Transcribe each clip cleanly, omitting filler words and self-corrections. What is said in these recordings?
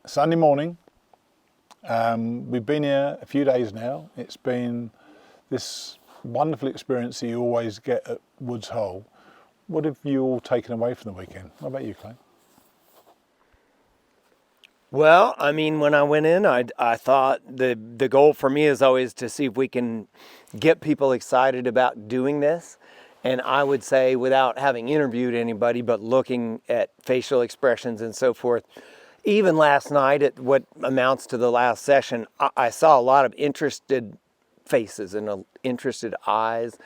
Sunday morning. We've been here a few days now. It's been this wonderful experience that you always get at Woods Hole. What have you all taken away from the weekend? What about you, Clay? Well, I mean, when I went in, I thought the goal for me is always to see if we can get people excited about doing this. And I would say, without having interviewed anybody, but looking at facial expressions and so forth, even last night at what amounts to the last session, I saw a lot of interested faces and interested eyes.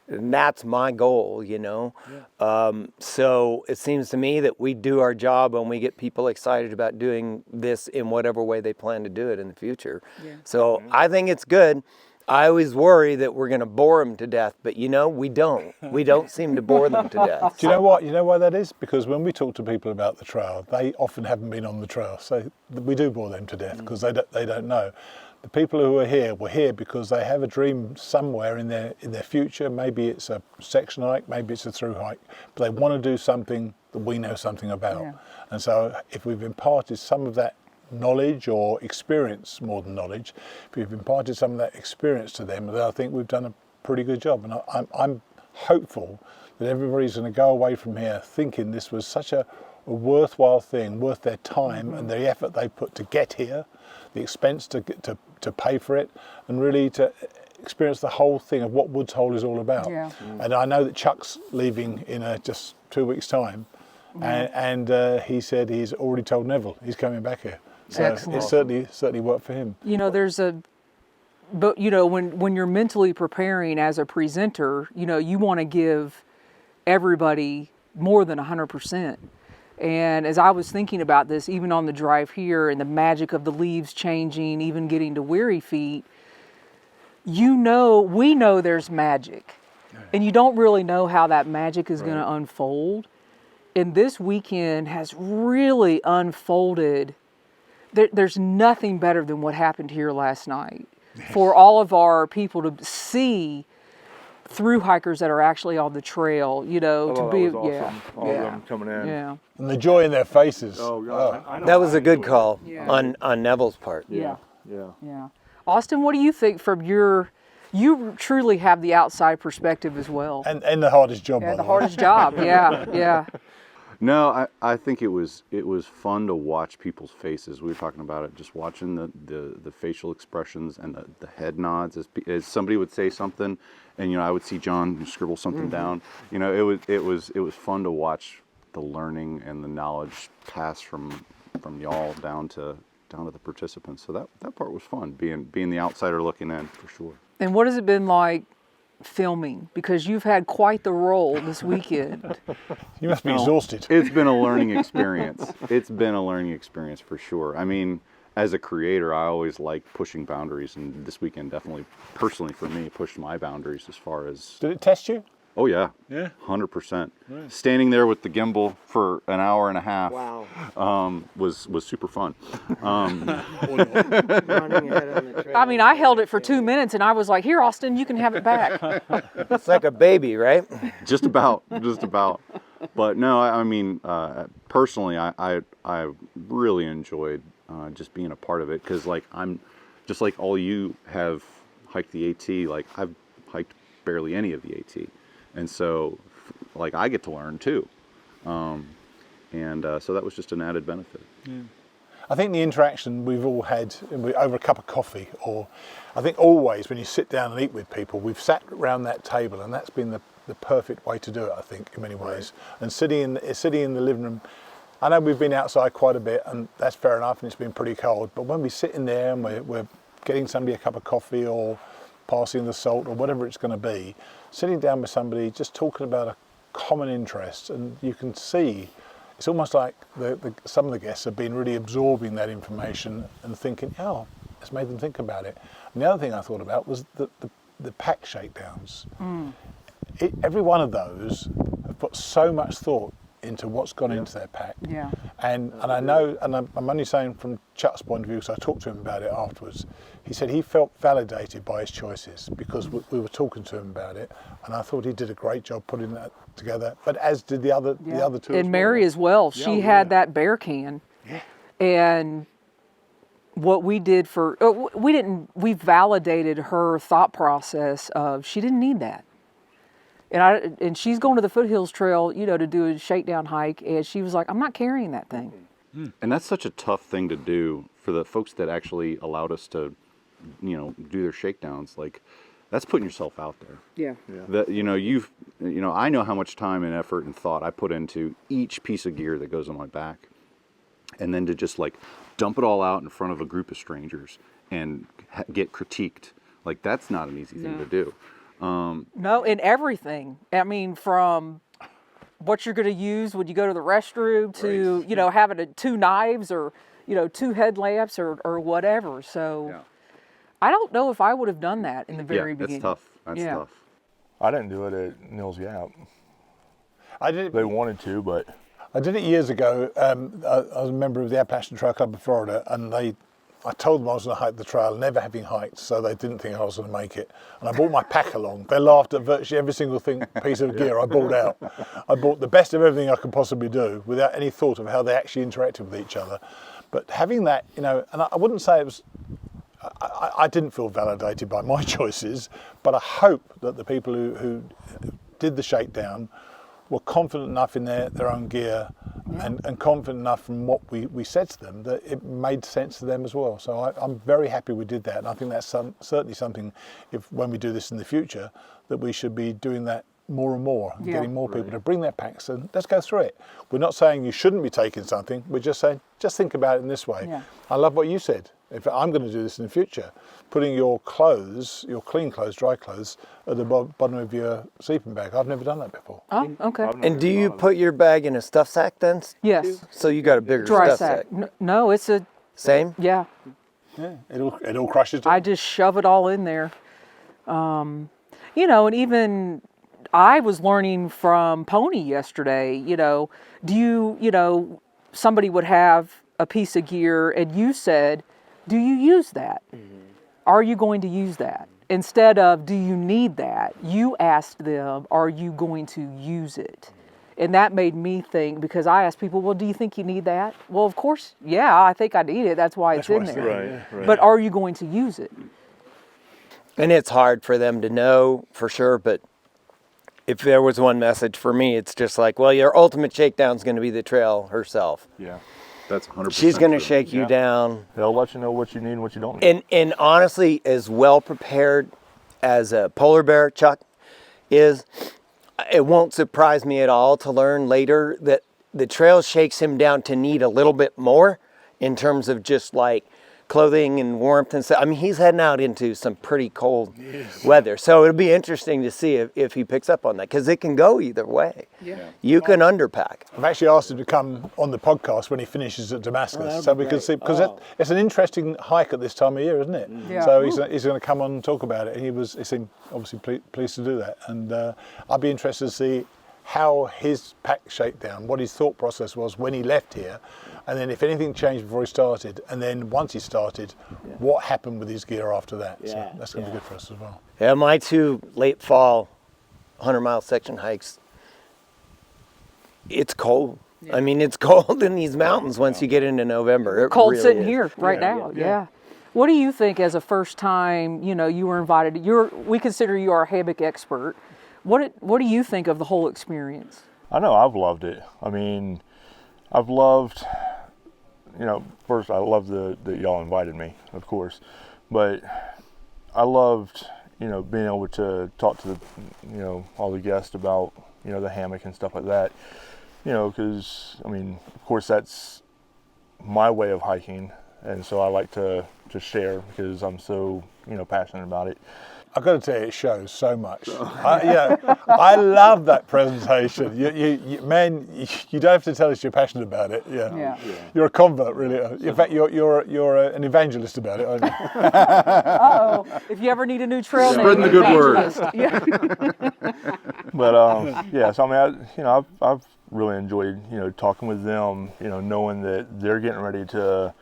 And that's my goal, you know. Yeah. So it seems to me that we do our job when we get people excited about doing this in whatever way they plan to do it in the future. Yeah. So I think it's good. I always worry that we're going to bore them to death, but you know, we don't. We don't seem to bore them to death. Do you know what? You know why that is? Because when we talk to people about the trail, they often haven't been on the trail, so we do bore them to death because they don't know. The people who are here were here because they have a dream somewhere in their future. Maybe it's a section hike, maybe it's a through hike, but they want to do something that we know something about. Yeah. And so if we've imparted some of that knowledge or experience, more than knowledge, if we've imparted some of that experience to them, then I think we've done a pretty good job. And I'm hopeful that everybody's going to go away from here thinking this was such a worthwhile thing, worth their time and the effort they put to get here, the expense to pay for it, and really to experience the whole thing of what Woods Hole is all about. Yeah. And I know that Chuck's leaving in just 2 weeks' time, and he said he's already told Neville he's coming back here. So it certainly worked for him. You know, but you know, when you're mentally preparing as a presenter, you know, you want to give everybody more than 100%. And as I was thinking about this, even on the drive here and the magic of the leaves changing, even getting to Weary Feet, we know there's magic. And you don't really know how that magic is going to unfold. And this weekend has really unfolded. There's nothing better than what happened here last night. Yes. For all of our people to see through hikers that are actually on the trail, you know, to be awesome. All of them coming in. Yeah. And the joy in their faces. Oh God. Oh. That was a good call on Neville's part. Yeah. Austin, what do you think from you truly have the outside perspective as well. And the hardest job. Yeah, the hardest job. Yeah. No, I think it was fun to watch people's faces. We were talking about it, just watching the facial expressions and the head nods as somebody would say something, and you know I would see John scribble something down. You know, it was fun to watch the learning and the knowledge pass from y'all down to the participants. So that part was fun, being the outsider looking in for sure. And what has it been like filming? Because you've had quite the role this weekend. You must be exhausted. It's been a learning experience. It's been a learning experience for sure. I mean, as a creator, I always like pushing boundaries, and this weekend definitely, personally for me, pushed my boundaries as far as... Did it test you? Oh yeah. 100%. Right. Standing there with the gimbal for an hour and a half. Wow. Was super fun. Running ahead on the trail. I mean, I held it for 2 minutes, and I was like, "Here, Austin, you can have it back." It's like a baby, right? Just about. But no, I mean, personally, I really enjoyed just being a part of it, because like I'm just like all you have hiked the AT. Like I've hiked barely any of the AT. And so, like, I get to learn too. So that was just an added benefit. Yeah. I think the interaction we've all had over a cup of coffee, or I think always when you sit down and eat with people, we've sat around that table, and that's been the perfect way to do it, I think, in many ways. Right. And sitting in the living room, I know we've been outside quite a bit, and that's fair enough, and it's been pretty cold, but when we sit in there and we're getting somebody a cup of coffee or passing the salt or whatever it's going to be, sitting down with somebody, just talking about a common interest, and you can see it's almost like some of the guests have been really absorbing that information and thinking, oh, it's made them think about it. And the other thing I thought about was the pack shakedowns. Every one of those have put so much thought into what's gone into their pack. Yeah. And I know, and I'm only saying from Chuck's point of view, because I talked to him about it afterwards. He said he felt validated by his choices because we were talking to him about it, and I thought he did a great job putting that together. But as did the other two. And Mary as well. She had that bear can, and what we did we validated her thought process of she didn't need that. And she's going to the Foothills Trail, to do a shakedown hike, and she was like, I'm not carrying that thing. And that's such a tough thing to do for the folks that actually allowed us to, do their shakedowns. Like, that's putting yourself out there. Yeah. That I know how much time and effort and thought I put into each piece of gear that goes on my back, and then to just like dump it all out in front of a group of strangers and get critiqued, like that's not an easy thing to do. No, in everything. I mean, from what you're going to use when you go to the restroom to, having 2 knives or, 2 headlamps or whatever. So I don't know if I would have done that in the very beginning. That's tough. That's tough. I didn't do it at Nils Gap. I did. They wanted to, but I did it years ago. I was a member of the Appalachian Trail Club of Florida, and I told them I was going to hike the trail, never having hiked, so they didn't think I was going to make it. And I brought my pack along. They laughed at virtually every single piece of gear I brought out. I bought the best of everything I could possibly do without any thought of how they actually interacted with each other. But having that, and I wouldn't say it was, I didn't feel validated by my choices, but I hope that the people who did the shakedown were confident enough in their own gear and confident enough from what we said to them that it made sense to them as well. So I'm very happy we did that, and I think that's certainly something, when we do this in the future, that we should be doing that more and more, and getting more people to bring their packs and let's go through it. We're not saying you shouldn't be taking something, we're just saying, just think about it in this way. Yeah. I love what you said. If I'm going to do this in the future, putting your clothes, your clean clothes, dry clothes, at the bottom of your sleeping bag. I've never done that before. Oh, okay. And do you put your bag in a stuff sack then? Yes. So you got a bigger Dry stuff sack. sack. No, it's a, Same? yeah. Yeah, it all crushes. I just shove it all in there. And even I was learning from Pony yesterday, somebody would have a piece of gear and you said, do you use that? Are you going to use that? Instead of, do you need that? You asked them, are you going to use it? And that made me think, because I asked people, well, do you think you need that? Well, of course, yeah, I think I need it. That's why it's in there. right. But are you going to use it? And it's hard for them to know for sure, but if there was one message for me, it's just like, well, your ultimate shakedown is going to be the trail herself. yeah, That's 100%. She's going to true. shake you down. they'll let you know what you need and what you don't need. And honestly, as well prepared as a polar bear Chuck is, it won't surprise me at all to learn later that the trail shakes him down to need a little bit more in terms of just like clothing and warmth and stuff. I mean, he's heading out into some pretty cold weather. So it'll be interesting to see if he picks up on that, because it can go either way. Yeah. You can underpack. I've actually asked him to come on the podcast when he finishes at Damascus, so we can see, because it's an interesting hike at this time of year, isn't it? Yeah. So he's going to come on and talk about it. He seemed obviously pleased to do that, and I'd be interested to see how his pack shakedown, what his thought process was when he left here, and then if anything changed before he started, and then once he started, what happened with his gear after that. So that's going to be good for us as well. Yeah, my 2 late fall 100-mile section hikes, it's cold. I mean, it's cold in these mountains once you get into November. It Cold really sitting is. here right now. Yeah. What do you think as a first time, you were invited, we consider you our hammock expert. What do you think of the whole experience? I know I've loved it. I mean, I've loved, first I love that y'all invited me, of course, but I loved, being able to talk to all the guests about, the hammock and stuff like that, because, I mean, of course that's my way of hiking, and so I like to share because I'm so, passionate about it. I've got to tell you, it shows so much. I love that presentation. Man, you don't have to tell us you're passionate about it. Yeah. You're a convert, really. In fact, you're an evangelist about it, aren't you? Uh-oh. If you ever need a new trail name, Spreading the good word. Yeah. But so I mean, I've really enjoyed talking with them. Knowing that they're getting ready to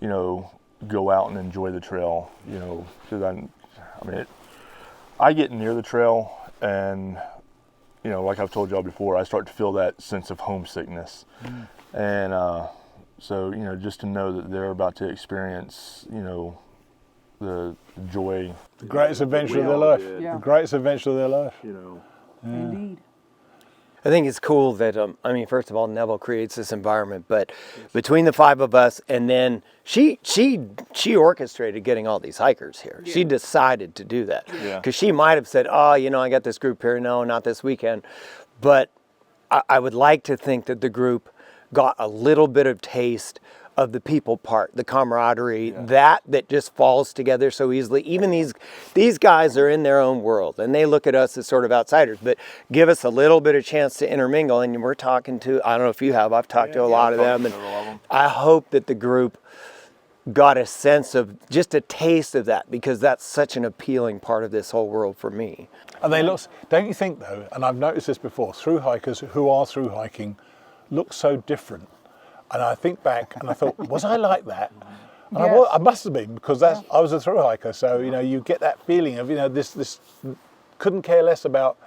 go out and enjoy the trail. Because I get near the trail and, like I've told y'all before, I start to feel that sense of homesickness. And So, just to know that they're about to experience, the joy, The greatest adventure of their all life. did. Yeah. The greatest adventure of their life. Indeed. I think it's cool that first of all, Neville creates this environment, but between the five of us, and then she orchestrated getting all these hikers here. She decided to do that Yeah. because she might have said, "Oh, I got this group here. No, not this weekend." But I would like to think that the group got a little bit of taste of the people part, the camaraderie, that just falls together so easily. Even these guys are in their own world and they look at us as sort of outsiders, but give us a little bit of chance to intermingle. And we're talking to, I don't know if you have, I've talked to a lot of them, and I hope that the group got a sense of just a taste of that, because that's such an appealing part of this whole world for me. And they look, don't you think though, and I've noticed this before, through hikers who are through hiking look so different. And I think back and I thought, was I like that? And Yes. I must have been, because I was a through hiker. So, you get that feeling of, this couldn't care less about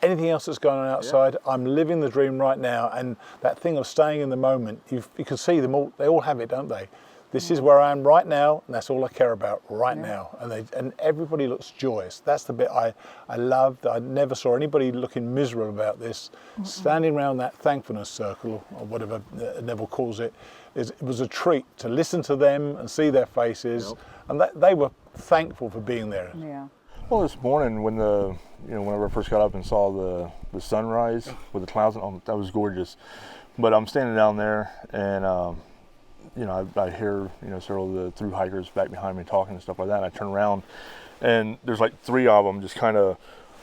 anything else that's going on outside. I'm living the dream right now. And that thing of staying in the moment, you can see them all, they all have it, don't they? This is where I am right now, and that's all I care about right now. And everybody looks joyous. That's the bit I loved. I never saw anybody looking miserable about this. Standing around that thankfulness circle, or whatever Neville calls it, it was a treat to listen to them and see their faces, and they were thankful for being there. Yeah. Well, this morning when whenever I first got up and saw the sunrise with the clouds, that was gorgeous. But I'm standing down there and I hear several of the through hikers back behind me talking and stuff like that. And I turn around and there's like three of them just kind of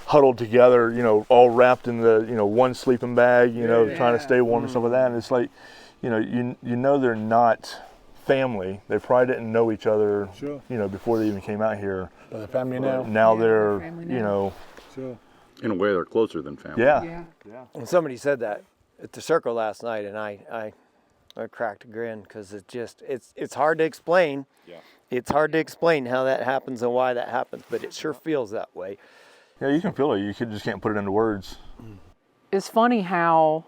huddled together, all wrapped in the one sleeping bag, trying to stay warm and stuff like that. And it's like, they're not family. They probably didn't know each other, Sure. before they even came out here. But the family now. Now Yeah, they're, they're family now. Sure. In a way, they're closer than family. yeah. And somebody said that at the circle last night, and I cracked a grin, because it's hard to explain. Yeah. It's hard to explain how that happens and why that happens, but it sure feels that way. Yeah, you can feel it. You just can't put it into words. It's funny how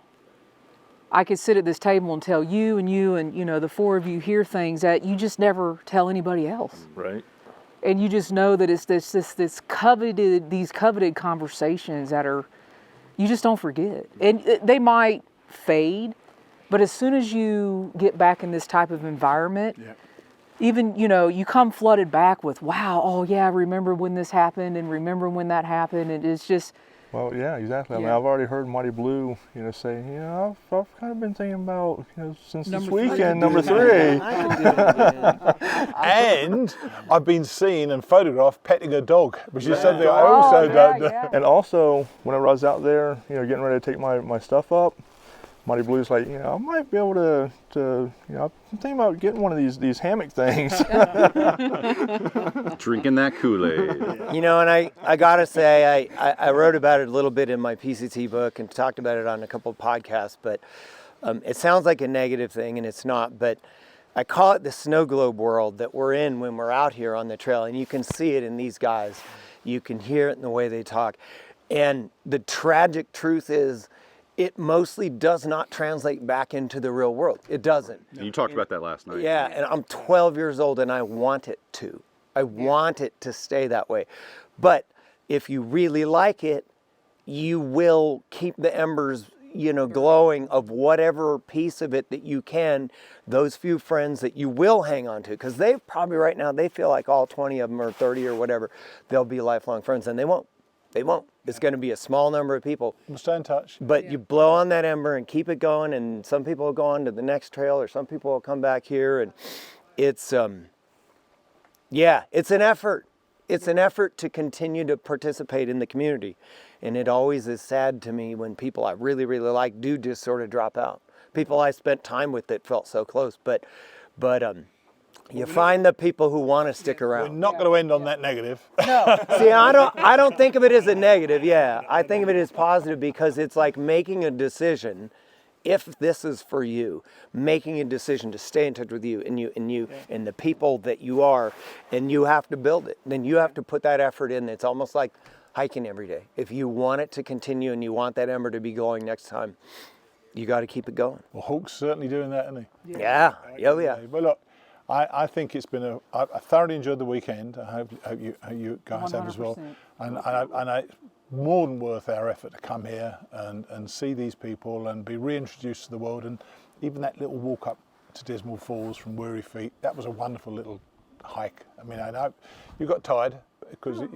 I could sit at this table and tell you and the four of you hear things that you just never tell anybody else. Right. And you just know that it's these coveted conversations that you just don't forget. And they might fade, but as soon as you get back in this type of environment, even, you come flooded back with, wow, oh yeah, I remember when this happened and remember when that happened. And it's just, Well, yeah, exactly. I mean, Yeah. I've already heard Mighty Blue, say, I've kind of been thinking about, since Number this three. weekend, number 3. And I've been seen and photographed petting a dog, which is something I also don't do. And also, whenever I was out there, getting ready to take my stuff up, Mighty Blue's like, I might be able to I'm thinking about getting one of these hammock things. Drinking that Kool-Aid. And I gotta say, I wrote about it a little bit in my PCT book and talked about it on a couple of podcasts, but it sounds like a negative thing, and it's not, but I call it the snow globe world that we're in when we're out here on the trail, and you can see it in these guys. You can hear it in the way they talk. And the tragic truth is, it mostly does not translate back into the real world. It doesn't. You talked about that last night. Yeah, and I'm 12 years old and I want it to. I want it to stay that way. But if you really like it, you will keep the embers, glowing of whatever piece of it that you can, those few friends that you will hang on to. Because they probably right now, they feel like all 20 of them or 30 or whatever, they'll be lifelong friends, and they won't. They won't. It's going to be a small number of people. We'll stay in touch. But you blow on that ember and keep it going, and some people will go on to the next trail, or some people will come back here, and it's it's an effort. It's an effort to continue to participate in the community, and it always is sad to me when people I really, really like do just sort of drop out. People I spent time with that felt so close, but you find the people who want to stick We're around. not going to end on that negative. See, I don't think of it as a negative. Yeah, I think of it as positive, because it's like making a decision. If this is for you, making a decision to stay in touch with you and the people that you are, and you have to build it. Then you have to put that effort in. It's almost like hiking every day. If you want it to continue and you want that ember to be going next time, you got to keep it going. Well, Hawk's certainly doing that, isn't he? Yeah. Oh yeah. But look, I think it's been I thoroughly enjoyed the weekend. I hope you guys have as well. 100%. And it's more than worth our effort to come here and see these people and be reintroduced to the world. And even that little walk up to Dismal Falls from Weary Feet, that was a wonderful little hike. I mean, I know you got tired because of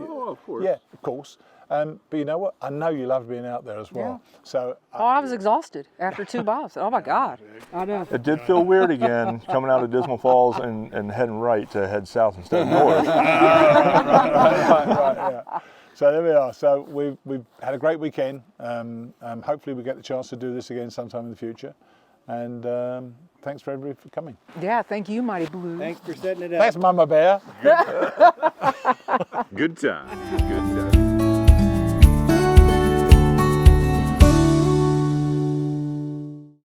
course. yeah, of course. But you know what? I know you loved being out there as well. So Oh, I was exhausted after 2 miles. Oh my God. I know. It did feel weird again coming out of Dismal Falls and heading right to head south instead of north. right, yeah. So there we are. So we've had a great weekend. Hopefully we get the chance to do this again sometime in the future. And thanks for everybody for coming. Yeah, thank you, Mighty Blue. Thanks for setting it up. Thanks, Mama Bear. Good time. Good time.